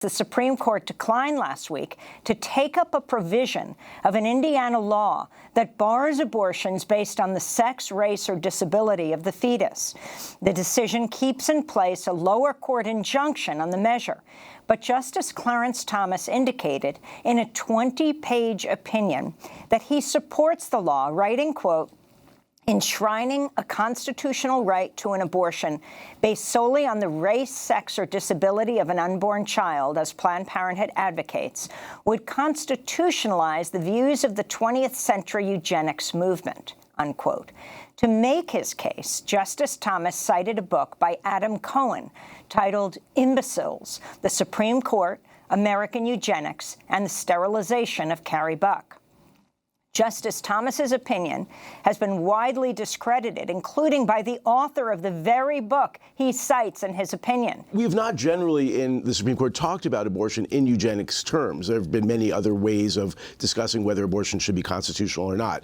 The Supreme Court declined last week to take up a provision of an Indiana law that bars abortions based on the sex, race, or disability of the fetus. The decision keeps in place a lower court injunction on the measure, but Justice Clarence Thomas indicated in a 20-page opinion that he supports the law, writing, quote, "Enshrining a constitutional right to an abortion based solely on the race, sex, or disability of an unborn child, as Planned Parenthood advocates, would constitutionalize the views of the 20th century eugenics movement," unquote. To make his case, Justice Thomas cited a book by Adam Cohen titled "Imbeciles: The Supreme Court, American Eugenics, and the Sterilization of Carrie Buck." Justice Thomas's opinion has been widely discredited, including by the author of the very book he cites in his opinion. We have not generally in the Supreme Court talked about abortion in eugenics terms. There have been many other ways of discussing whether abortion should be constitutional or not.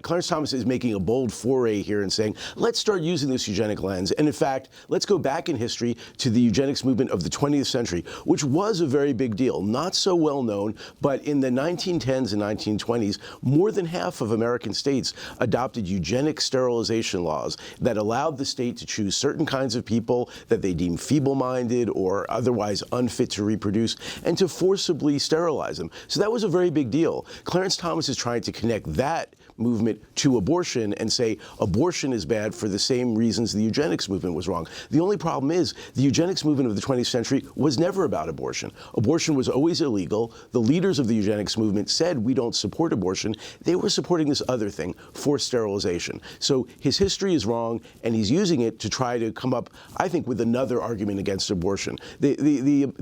Clarence Thomas is making a bold foray here and saying, let's start using this eugenic lens. And in fact, let's go back in history to the eugenics movement of the 20th century, which was a very big deal. Not so well known, but in the 1910s and 1920s, more than half of American states adopted eugenic sterilization laws that allowed the state to choose certain kinds of people that they deemed feeble-minded or otherwise unfit to reproduce and to forcibly sterilize them. So that was a very big deal. Clarence Thomas is trying to connect that movement to abortion and say abortion is bad for the same reasons the eugenics movement was wrong. The only problem is the eugenics movement of the 20th century was never about abortion. Abortion was always illegal. The leaders of the eugenics movement said we don't support abortion. They were supporting this other thing, forced sterilization. So his history is wrong, and he's using it to try to come up, I think, with another argument against abortion. The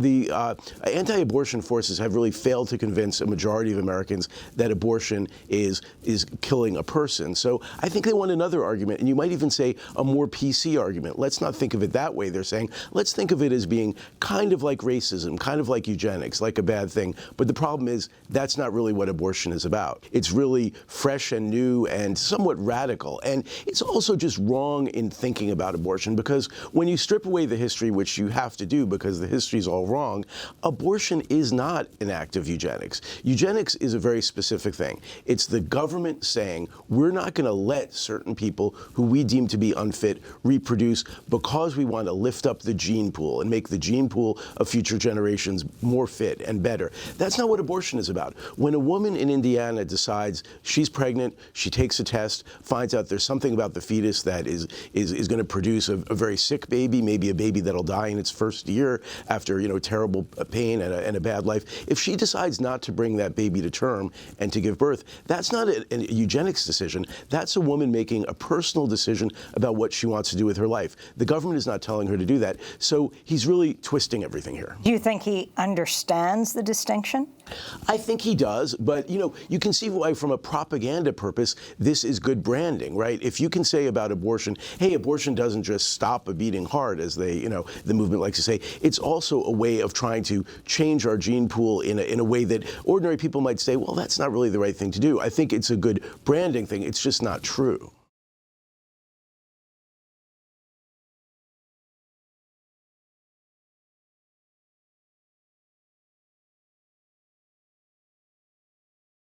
anti-abortion forces have really failed to convince a majority of Americans that abortion is killing a person. So I think they want another argument, and you might even say a more PC argument. Let's not think of it that way. They're saying, let's think of it as being kind of like racism, kind of like eugenics, like a bad thing. But the problem is that's not really what abortion is about. It's really fresh and new and somewhat radical. And it's also just wrong in thinking about abortion, because when you strip away the history, which you have to do because the history is all wrong, abortion is not an act of eugenics. Eugenics is a very specific thing. It's the government saying we're not going to let certain people who we deem to be unfit reproduce because we want to lift up the gene pool and make the gene pool of future generations more fit and better. That's not what abortion is about. When a woman in Indiana decides she's pregnant, she takes a test, finds out there's something about the fetus that is going to produce a very sick baby, maybe a baby that'll die in its first year after, terrible pain and a bad life. If she decides not to bring that baby to term and to give birth, that's not a eugenics decision. That's a woman making a personal decision about what she wants to do with her life. The government is not telling her to do that. So he's really twisting everything here. Do you think he understands the distinction? I think he does, but you can see why from a propaganda purpose this is good branding, right? If you can say about abortion, hey, abortion doesn't just stop a beating heart, as the movement likes to say, it's also a way of trying to change our gene pool in a way that ordinary people might say, well, that's not really the right thing to do. I think it's a good branding thing. It's just not true.